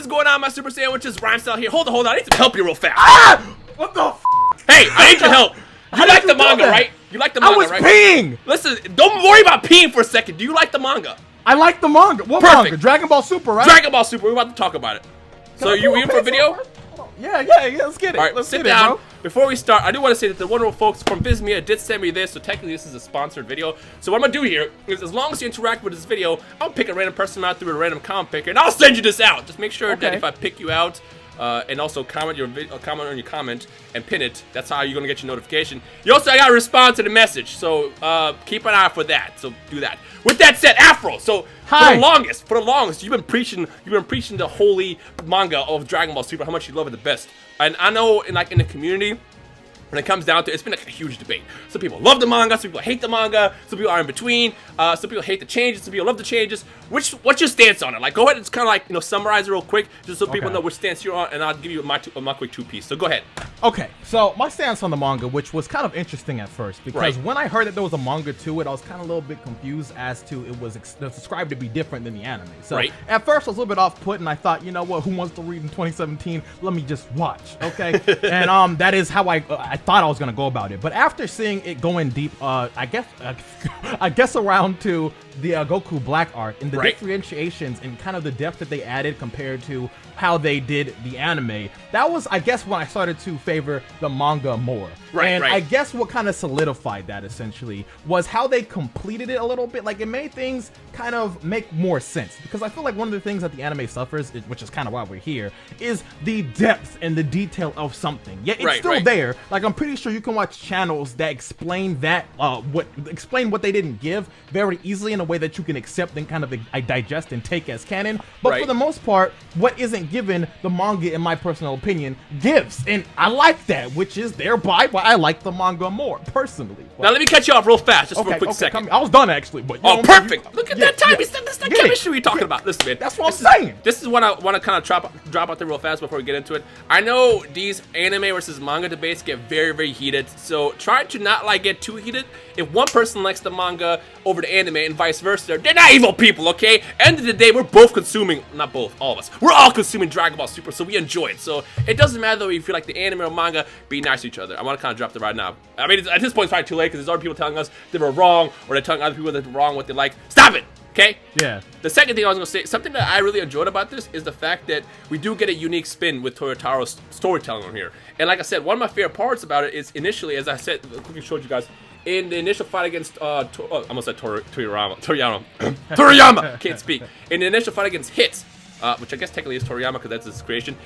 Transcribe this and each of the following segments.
is going on, my Super Sandwiches? Rhymestyle here. Hold on. I need to help you real fast. Ah! What the f? Hey, I need your help. You like the manga, right? You like the manga, right? I was peeing! Listen, don't worry about peeing for a second. Do you like the manga? I like the manga. What manga? Dragon Ball Super, right? Dragon Ball Super. We're about to talk about it. So you in for a video? Yeah, let's get it. All right, let's sit get down. It, bro. Before we start, I do want to say that the wonderful folks from Bizmia did send me this, so technically this is a sponsored video. So what I'm going to do here is, as long as you interact with this video, I'll pick a random person out through a random comment picker, and I'll send you this out. Just make sure that if I pick you out, and also comment on your comment and pin it, that's how you're going to get your notification. You also got to respond to the message, so keep an eye out for that. So do that. With that said, Afro, so for the longest, you've been preaching the holy manga of Dragon Ball Super, how much you love it the best. And I know in the community, when it comes down to it, it's been like a huge debate. Some people love the manga, some people hate the manga, some people are in between, some people hate the changes, some people love the changes. What's your stance on it? Like, go ahead and just kind of summarize it real quick, just so people know which stance you're on, and I'll give you my quick two-piece. So go ahead. Okay, so my stance on the manga, which was kind of interesting at first, because when I heard that there was a manga to it, I was kind of a little bit confused as to it was described to be different than the anime. So at first I was a little bit off-put, and I thought, you know what, who wants to read in 2017? Let me just watch, okay? And that is how I thought I was gonna go about it. But after seeing it going deep, I guess around to the Goku Black art and the differentiations and kind of the depth that they added compared to how they did the anime, that was, I guess, when I started to favor the manga more. I guess what kind of solidified that essentially was how they completed it a little bit. Like, it made things kind of make more sense, because I feel like one of the things that the anime suffers, which is kind of why we're here, is the depth and the detail of something. Yeah, it's still there. Like, I'm pretty sure you can watch channels that explain that explain what they didn't give very easily in a way that you can accept and kind of digest and take as canon. But for the most part, what isn't given, the manga, in my personal opinion, gives. And I like that, which is thereby why I like the manga more, personally. Now let me cut you off real fast, just for a quick second. I was done, actually. But perfect. Look at that time. That's the chemistry we're talking about. Listen, man. That's what I'm saying. This is what I want to kind of drop out there real fast before we get into it. I know these anime versus manga debates get very, very heated, so try to not get too heated. If one person likes the manga over the anime and vice versa, they're not evil people, okay? End of the day, we're both consuming, not both, all of us, we're all consuming Dragon Ball Super, so we enjoy it. So it doesn't matter though if you like the anime or manga, be nice to each other. I want to kind of drop that right now. I mean, at this point, it's probably too late because there's other people telling us they were wrong, or they're telling other people that they're wrong what they like. Stop it! Okay? Yeah. The second thing I was going to say, something that I really enjoyed about this is the fact that we do get a unique spin with Toyotaro's storytelling on here. And like I said, one of my favorite parts about it is initially, as I said, I quickly showed you guys, in the initial fight against, I almost said Toriyama, can't speak. In the initial fight against Hits, which I guess technically is Toriyama because that's his creation,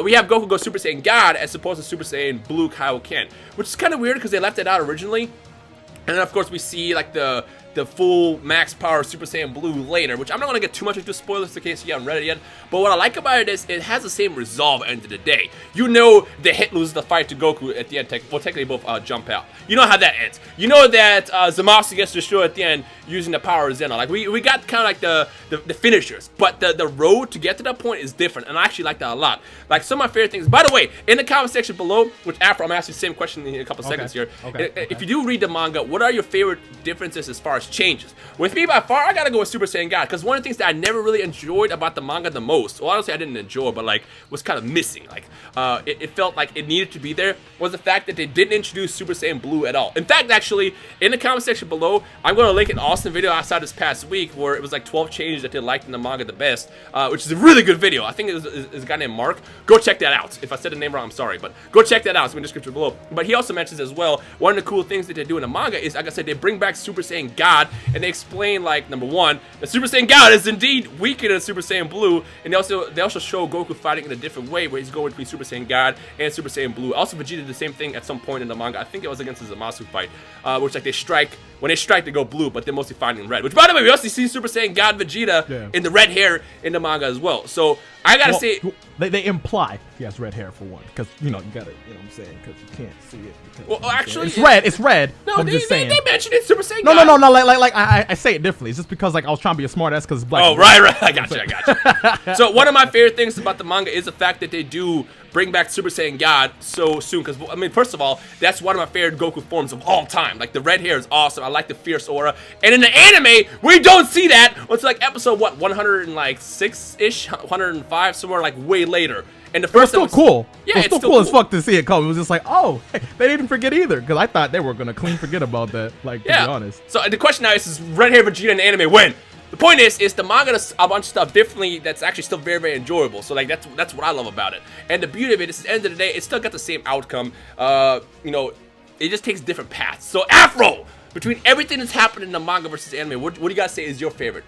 we have Goku go Super Saiyan God as opposed to Super Saiyan Blue Kaioken, which is kind of weird because they left it out originally. And then of course we see like the full max power Super Saiyan Blue later, which I'm not going to get too much into spoilers in case you haven't read it yet. But what I like about it is it has the same resolve at the end of the day. You know that Hit loses the fight to Goku at the end. Well, technically both jump out. You know how that ends. You know that Zamasu gets destroyed at the end using the power of Zeno. Like we got kind of like the finishers, but the road to get to that point is different, and I actually like that a lot. Like some of my favorite things. By the way, in the comment section below, which Afro, I'm asking the same question in a couple seconds here. If you do read the manga, what are your favorite differences as far as changes? With me, by far, I gotta go with Super Saiyan God, because one of the things that I never really enjoyed about the manga the most, well, honestly, I didn't enjoy, but like was kind of missing. Like it felt like it needed to be there, was the fact that they didn't introduce Super Saiyan Blue at all. In fact, actually, in the comment section below, I'm going to link an awesome video I saw this past week where it was like 12 changes that they liked in the manga the best, which is a really good video. I think it was a guy named Mark. Go check that out. If I said the name wrong, I'm sorry, but go check that out. It's in the description below. But he also mentions as well, one of the cool things that they do in the manga is, like I said, they bring back Super Saiyan God, and they explain, like, number one, that Super Saiyan God is indeed weaker than Super Saiyan Blue, and they also show Goku fighting in a different way, where he's going between Super Saiyan God and Super Saiyan Blue. Also, Vegeta did the same thing at some point in the manga. I think it was against the Zamasu fight, which like they strike. When they strike, they go blue, but they're mostly fighting in red. Which, by the way, we also see Super Saiyan God Vegeta in the red hair in the manga as well. So I gotta say, they imply he has red hair for one, because you gotta, what I'm saying, because you can't see it. Well, actually, it's red. No, I'm just saying. They mentioned it, Super Saiyan God. No. Like I say it differently. It's just because like I was trying to be a smart ass because it's black. Oh, right. I got you. So one of my favorite things about the manga is the fact that they do bring back Super Saiyan God so soon. Because I mean, first of all, that's one of my favorite Goku forms of all time. Like the red hair is awesome. I like the fierce aura. And in the anime, we don't see that until like episode, what, 106-ish? 105, somewhere like way later. And the first it was still cool. Yeah, it's still cool as fuck to see it come. It was just like, oh, hey, they didn't forget either. Because I thought they were going to clean forget about that, like, to be honest. So the question now is red hair Vegeta in the anime win? The point is the manga does a bunch of stuff differently that's actually still very, very enjoyable. So like that's what I love about it. And the beauty of it is, at the end of the day, it still got the same outcome. You know, it just takes different paths. So Afro, between everything that's happened in the manga versus anime, what do you guys say is your favorite?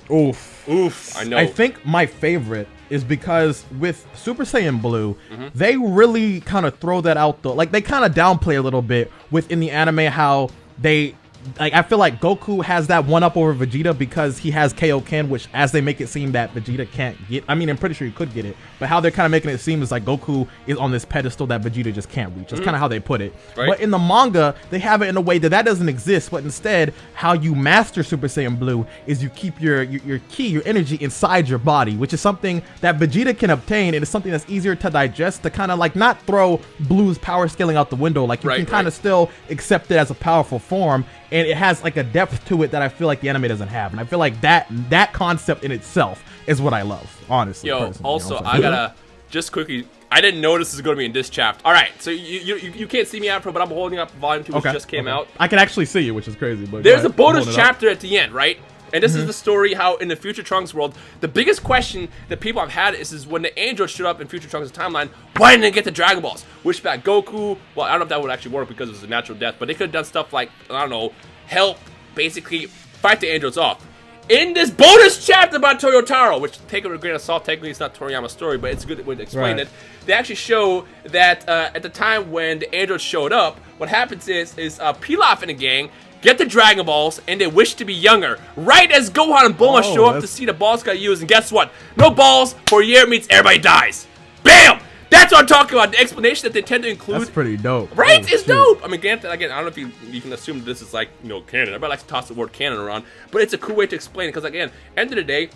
Oof. I know. I think my favorite is because with Super Saiyan Blue, they really kind of throw that out though. Like they kind of downplay a little bit within the anime how they. Like I feel like Goku has that one up over Vegeta because he has Kaioken, which as they make it seem that Vegeta can't get. I mean, I'm pretty sure he could get it, but how they're kind of making it seem is like Goku is on this pedestal that Vegeta just can't reach. That's kind of how they put it. Right. But in the manga, they have it in a way that doesn't exist. But instead, how you master Super Saiyan Blue is you keep your ki, your energy inside your body, which is something that Vegeta can obtain. And it's something that's easier to digest to kind of like not throw Blue's power scaling out the window. Like you can kind of still accept it as a powerful form. And it has like a depth to it that I feel like the anime doesn't have. And I feel like that concept in itself is what I love, honestly. Yo, also, I gotta just quickly, I didn't know this is going to be in this chapter. All right, so you can't see me, Afro, but I'm holding up Volume 2, which just came out. I can actually see you, which is crazy. But there's a bonus chapter at the end, right? And this is the story how in the Future Trunks world, the biggest question that people have had is when the androids showed up in Future Trunks' timeline, why didn't they get the Dragon Balls? Which back Goku, well, I don't know if that would actually work because it was a natural death, but they could have done stuff like, I don't know, help basically fight the androids off. In this bonus chapter about Toyotaro, which take it with a grain of salt, technically it's not Toriyama's story, but it's a good way to explain it. They actually show that at the time when the androids showed up, what happens is Pilaf and the gang get the Dragon Balls, and they wish to be younger. Right as Gohan and Bulma show up to see the balls got used, and guess what? No balls for a year means everybody dies. Bam! That's what I'm talking about. The explanation that they tend to include. That's pretty dope. Right? It's dope. I mean, again, I don't know if you can assume this is like, you know, canon. Everybody likes to toss the word canon around, but it's a cool way to explain it, because again, end of the day,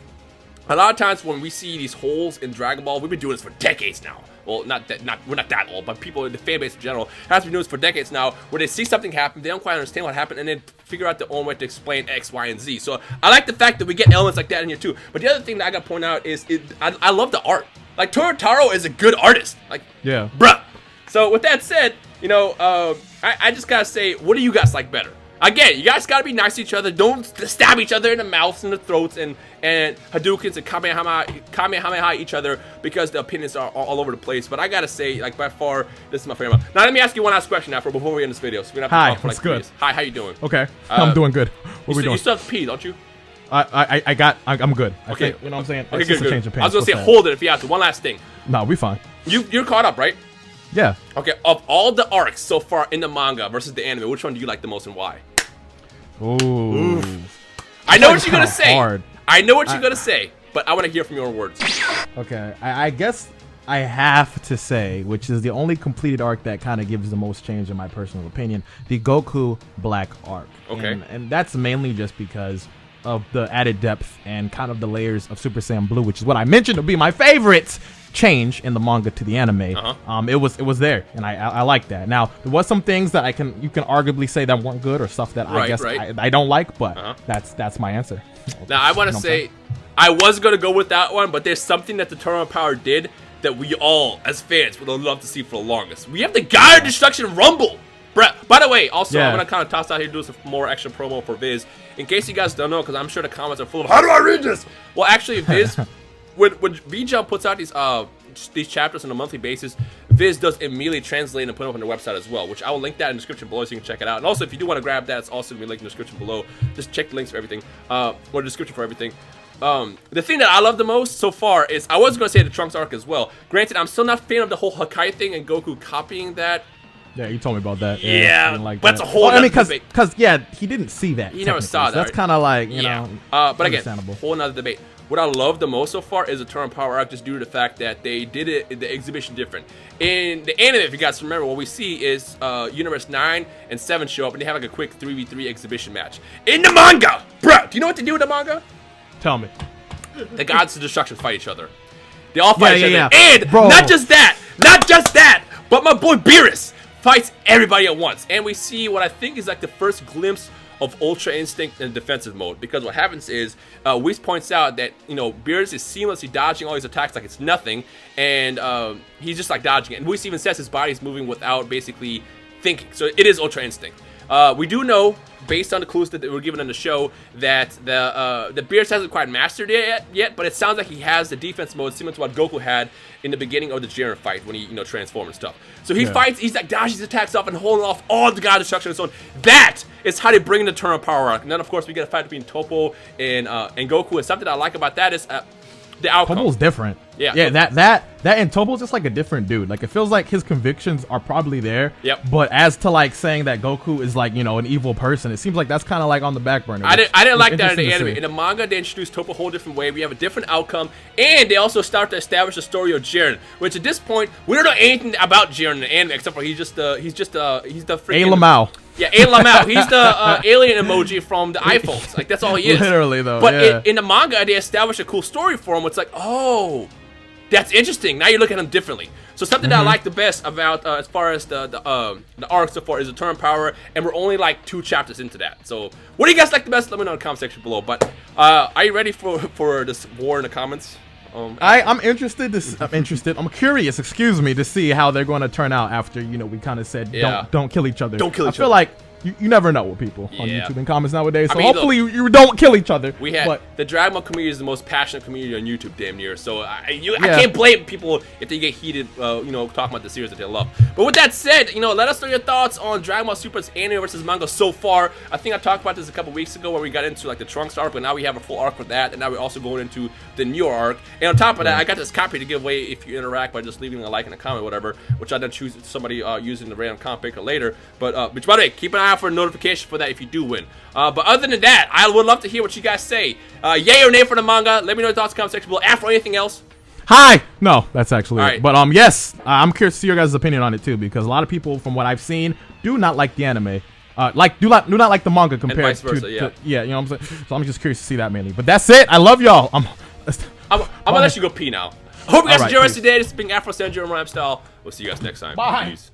a lot of times when we see these holes in Dragon Ball, we've been doing this for decades now. Well, we're not that old, but people in the fan base in general have been doing this for decades now, where they see something happen, they don't quite understand what happened, and then figure out their own way to explain X, Y, and Z. So I like the fact that we get elements like that in here too. But the other thing that I got to point out is I love the art. Like Toyotaro is a good artist. Like, bruh. So with that said, you know, I just gotta say, what do you guys like better? Again, you guys gotta be nice to each other. Don't stab each other in the mouths and the throats and Hadoukens and Kamehameha each other, because the opinions are all over the place. But I gotta say, like, by far, this is my favorite. Now, let me ask you one last question, Afro, before we end this video. So we don't have to talk for like 3 days. Hi, how you doing? Okay, I'm doing good. What are we doing? You still have to pee, don't you? I'm good. Okay. You know what I'm saying? Okay, good. Change of pants. I was gonna say, hold it if you have to. One last thing. No, we fine. You're caught up, right? Yeah. Okay, of all the arcs so far in the manga versus the anime, which one do you like the most and why? Ooh. I know what you're gonna say. Hard. I know what you're gonna say, but I want to hear from your words. Okay, I guess I have to say, which is the only completed arc that kind of gives the most change in my personal opinion, the Goku Black arc. Okay. And that's mainly just because of the added depth and kind of the layers of Super Saiyan Blue, which is what I mentioned to be my favorite change in the manga to the anime. It was there, and I like that. Now there was some things that you can arguably say that weren't good, or stuff that I guess I don't like, but that's my answer. Now I want to say I was gonna go with that one, but there's something that the Tournament of Power did that we all as fans would love to see for the longest. We have the Gaia Destruction Rumble. By the way, also I'm gonna kind of toss out here, do some more extra promo for Viz, in case you guys don't know, because I'm sure the comments are full of how do I read this? Well, actually, Viz. When V-Jump puts out these chapters on a monthly basis, Viz does immediately translate and put up on their website as well, which I will link that in the description below so you can check it out. And also, if you do want to grab that, it's also going to be linked in the description below. Just check the links for everything, or the description for everything. The thing that I love the most so far is, I was going to say the Trunks arc as well. Granted, I'm still not a fan of the whole Hakai thing and Goku copying that. Yeah, you told me about that. Yeah, like that's a whole other debate. Because he didn't see that. He never saw that. So that's kind of like, you know, but again, whole another debate. What I love the most so far is the Tournament of Power arc, just due to the fact that they did it, the exhibition different. In the anime, if you guys remember, what we see is Universe 9 and 7 show up, and they have like a quick 3v3 exhibition match. In the manga, bruh, do you know what they do with the manga? Tell me. The gods of destruction fight each other. They all fight each other. And bro, not just that, but my boy Beerus fights everybody at once. And we see what I think is like the first glimpse of Ultra Instinct and defensive mode, because what happens is Whis points out that Beerus is seamlessly dodging all these attacks like it's nothing, and he's just like dodging it. And Whis even says his body's moving without basically thinking, so it is Ultra Instinct. We do know, based on the clues that were given in the show, that the Beerus hasn't quite mastered it yet, but it sounds like he has the defense mode similar to what Goku had in the beginning of the Jiren fight when he transformed and stuff. So he fights, he's like dodging his attacks off and holding off all the God Destruction and so on. That is how they bring the Eternal Power arc. And then of course we get a fight between Toppo and Goku, and something I like about that is the outcome. Toppo's different. Yeah. That and Toppo's just like a different dude. Like, it feels like his convictions are probably there. Yep. But as to like saying that Goku is like, an evil person, it seems like that's kind of like on the back burner. I didn't like that in the anime. In the manga, they introduced Toppo a whole different way. We have a different outcome, and they also start to establish the story of Jiren, which at this point we don't know anything about Jiren in the anime except for he's the freaking Lamau. Yeah, A Lamau. He's the alien emoji from the iPhones. Like, that's all he is. Literally, though. But in the manga, they establish a cool story for him. It's like, oh, that's interesting. Now you look at him differently. So something that I like the best about as far as the arc so far is the Eternal Power, and we're only like 2 chapters into that. So what do you guys like the best? Let me know in the comment section below. But are you ready for this war in the comments? I'm interested. I'm curious. Excuse me, to see how they're going to turn out after we kind of said don't kill each other. Don't kill each other. I feel like you never know with people on YouTube and comments nowadays. So I mean, hopefully you don't kill each other. The Dragon Ball community is the most passionate community on YouTube, damn near. So I can't blame people if they get heated, talking about the series that they love. But with that said, let us know your thoughts on Dragon Ball Super's anime versus manga so far. I think I talked about this a couple weeks ago where we got into like the Trunks arc, but now we have a full arc for that, and now we're also going into the new arc. And on top of that, I got this copy to give away if you interact by just leaving a like and a comment, whatever, which I then choose somebody using the random comment picker later. But which, by the way, keep an eye out for a notification for that if you do win. But other than that, I would love to hear what you guys say. Yay or nay for the manga? Let me know your thoughts in the comment section below. After anything else? Hi! No, that's actually right. it. But yes, I'm curious to see your guys' opinion on it too, because a lot of people, from what I've seen, do not like the anime. Do not like the manga compared and vice versa, to you know what I'm saying? So I'm just curious to see that mainly. But that's it. I love y'all. I'm gonna let you go pee now. I hope you guys enjoyed us today. This has been Afrosenju and Rhymestyle. We'll see you guys next time. Bye. Peace.